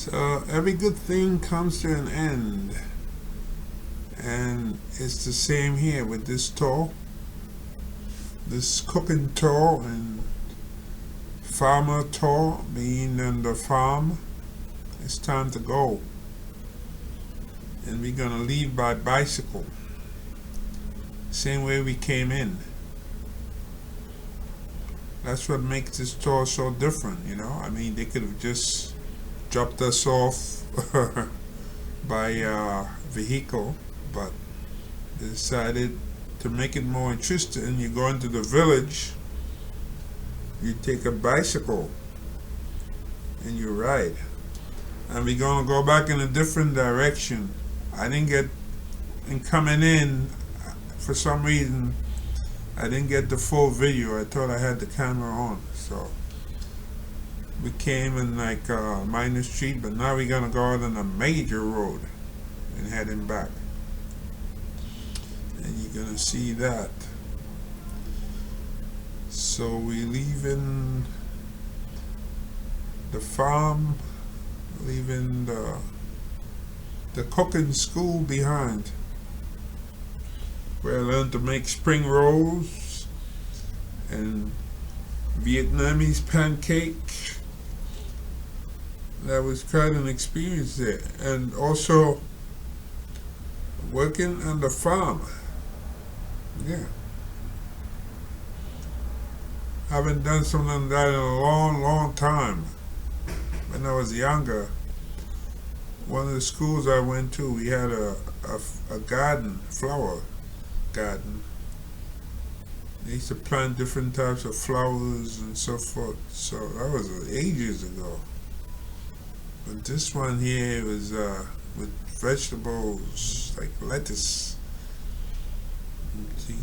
So every good thing comes to an end, and it's the same here with this tour, this cooking tour and farmer tour, being on the farm. It's time to go, and we're gonna leave by bicycle, same way we came in. That's what makes this tour so different, you know. I mean, they could have just dropped us off by vehicle, but they decided to make it more interesting. You go into the village, you take a bicycle, and you ride. And we're gonna go back in a different direction. I didn't get, in coming in, for some reason, I didn't get the full video. I thought I had the camera on, so we came in like minor street, but now we're gonna go out on a major road and heading back, and you're gonna see that. So we leaving the farm, leaving the cooking school behind, where I learned to make spring rolls and Vietnamese pancake. That was quite an experience there. And also working on the farm. Yeah. I haven't done something like that in a long time. When I was younger, one of the schools I went to, we had a garden, flower garden. They used to plant different types of flowers and so forth. So that was ages ago. But this one here was with vegetables like lettuce. See?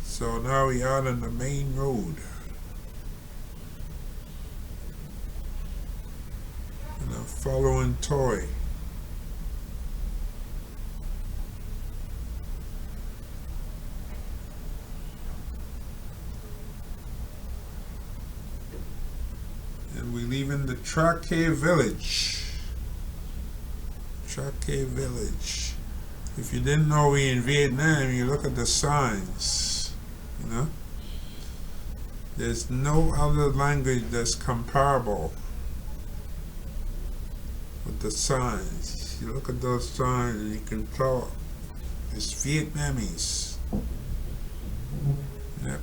So now we out on the main road. And I'm following Thuy. And we're leaving the Thuy village. Thuy village. If you didn't know we in Vietnam, you look at the signs, you know. There's no other language that's comparable with the signs. You look at those signs and you can tell it's Vietnamese. Yep.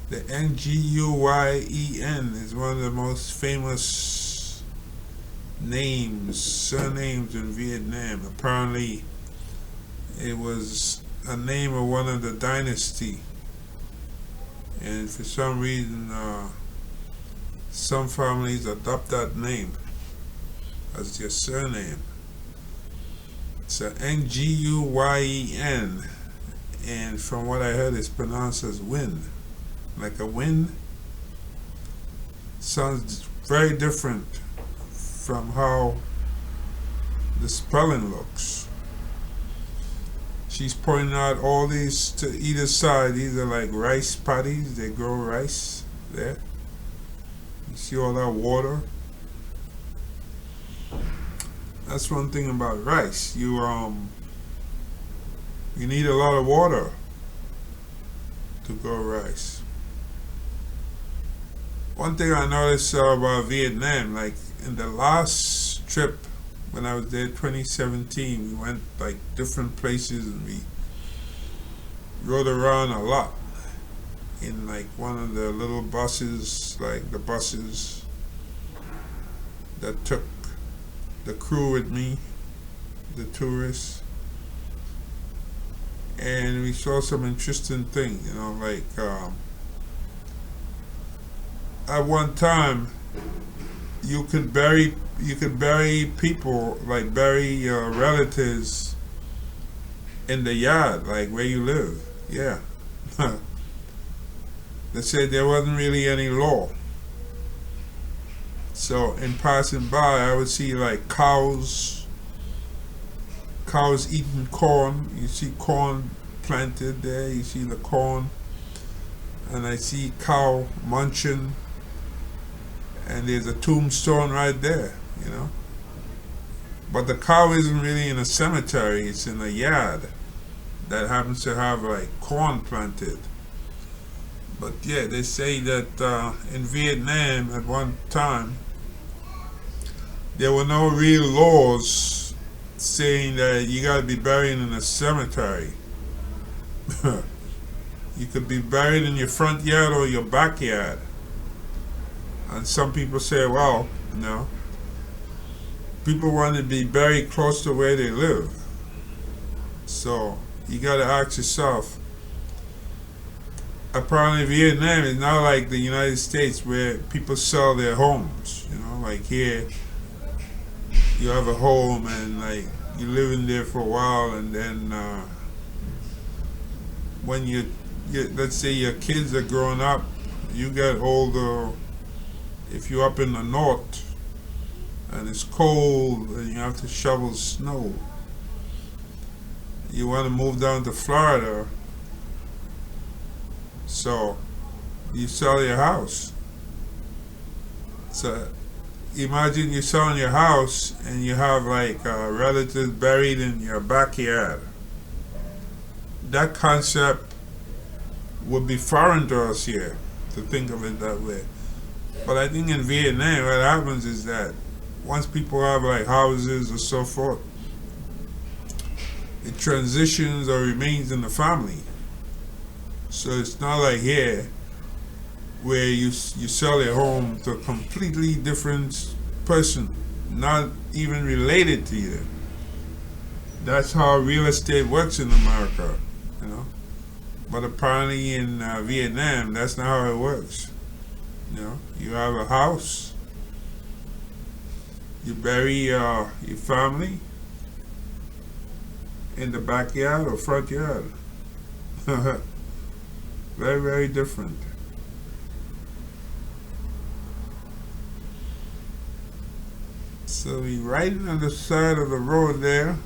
The Nguyen is one of the most famous surnames in Vietnam. Apparently, it was a name of one of the dynasty, and for some reason, some families adopt that name as their surname. So Nguyen, and from what I heard, it's pronounced as wind. Like a wind. Sounds very different from how the spelling looks. She's pointing out all these to either side. These are like rice paddies. They grow rice there. You see all that water? That's one thing about rice. You need a lot of water to grow rice. One thing I noticed about Vietnam, like in the last trip when I was there 2017, we went like different places and we rode around a lot in like one of the little buses, like the buses that took the crew with me, the tourists, and we saw some interesting things, you know, like at one time you could bury people, like bury your relatives in the yard, like where you live. Yeah. They said there wasn't really any law. So in passing by, I would see like cows eating corn. You see corn planted there, you see the corn and I see cow munching, and there's a tombstone right there, you know. But the cow isn't really in a cemetery, it's in a yard that happens to have like corn planted. But yeah, they say that in Vietnam at one time there were no real laws saying that you gotta be buried in a cemetery. You could be buried in your front yard or your backyard. And some people say, well, you know, people want to be buried close to where they live. So you gotta ask yourself, apparently Vietnam is not like the United States where people sell their homes. You know, like here you have a home and like you live in there for a while, and then when let's say your kids are growing up, you get older. If you're up in the north and it's cold and you have to shovel snow, you want to move down to Florida, so you sell your house. So imagine you're selling your house and you have like relatives buried in your backyard. That concept would be foreign to us here, to think of it that way. But I think in Vietnam what happens is that once people have like houses or so forth, it transitions or remains in the family. So it's not like here where you sell your home to a completely different person, not even related to you. That's how real estate works in America, you know. But apparently in Vietnam, that's not how it works. You know, you have a house, you bury your family in the backyard or front yard. Very, very different. So we riding on the side of the road there.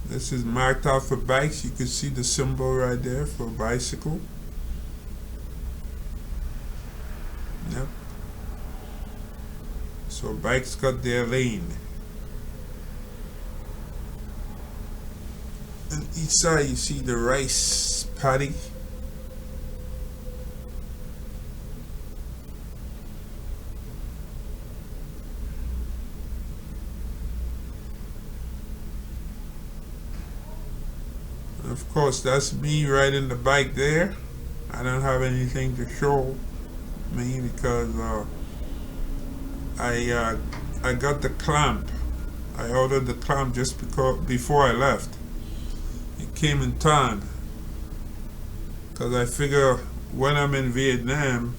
This is marked out for bikes. You can see the symbol right there for bicycle. Yep. So bikes got their lane. On each side you see the rice paddy. Of course, that's me riding the bike there. I don't have anything to show me because I got the clamp. I ordered the clamp just before I left. It came in time because I figure when I'm in Vietnam,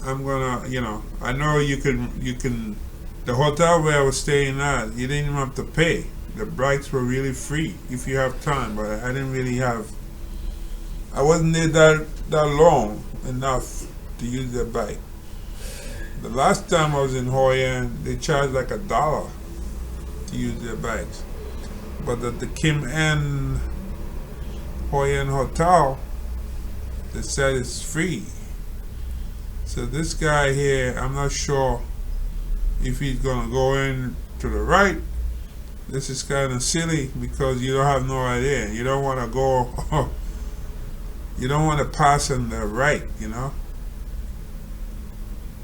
I'm gonna, you know, I know you can. The hotel where I was staying at, you didn't even have to pay. The bikes were really free if you have time, but I didn't really have. I wasn't there that long enough to use the bike. The last time I was in Hoi An, they charged like $1 to use their bikes. But at the Kim An Hoi An Hotel, they said it's free. So this guy here, I'm not sure if he's gonna go in to the right. This is kind of silly because you don't have no idea. You don't want to go. You don't want to pass on the right, you know.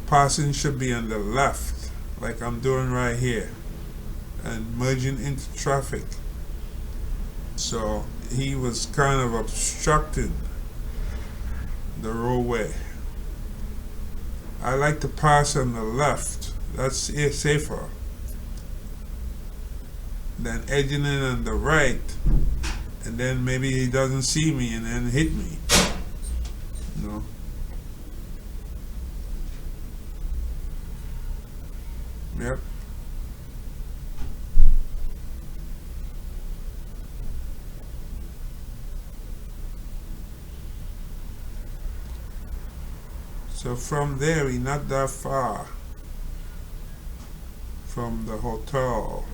Passing should be on the left, like I'm doing right here, and merging into traffic. So he was kind of obstructing the roadway. I like to pass on the left. That's safer than edging in on the right, and then maybe he doesn't see me and then hit me. You know. Yep. So from there, we're not that far from the hotel.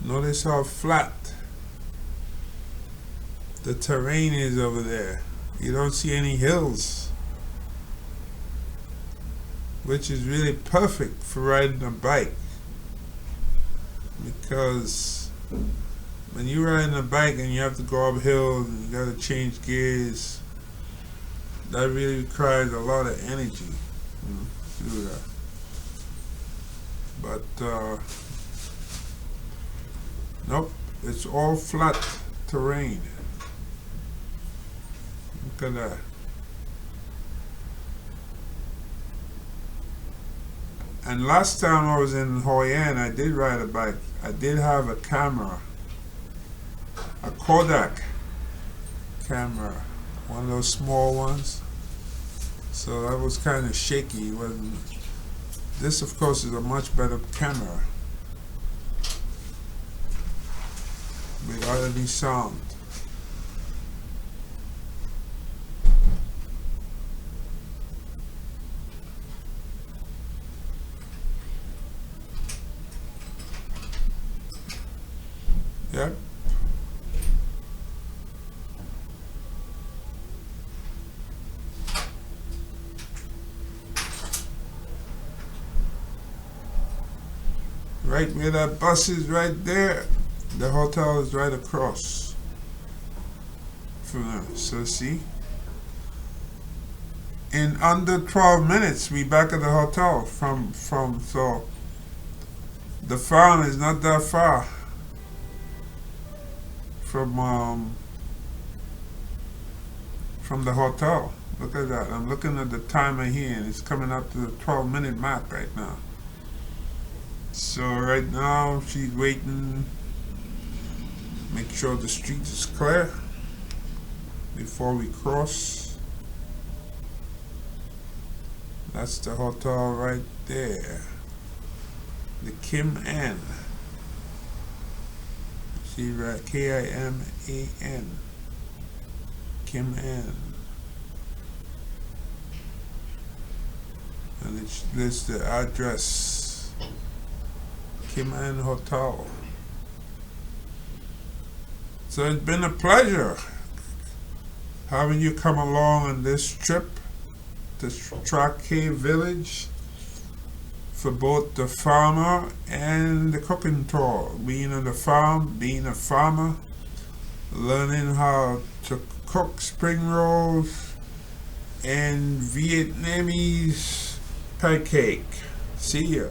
Notice how flat the terrain is over there. You don't see any hills, which is really perfect for riding a bike, because when you're riding a bike and you have to go up hills and you got to change gears, that really requires a lot of energy to do that. But nope, it's all flat terrain. Look at that. And last time I was in Hoi An, I did ride a bike. I did have a camera, a Kodak camera, one of those small ones. So that was kind of shaky. It wasn't. This, of course, is a much better camera without any sound. Yep. Right where that bus is, right there, the hotel is right across from there. So see, in under 12 minutes we back at the hotel from so the farm is not that far from the hotel. Look at that. I'm looking at the timer here and it's coming up to the 12-minute mark right now. So right now she's waiting, make sure the street is clear before we cross. That's the hotel right there, the Kim An. See, right, K-I-M-A-N, Kim An. And it's the address, Kim An Hotel. So it's been a pleasure having you come along on this trip to Track Cave Village, for both the farmer and the cooking tour. Being on the farm, being a farmer, learning how to cook spring rolls and Vietnamese pancake. See ya.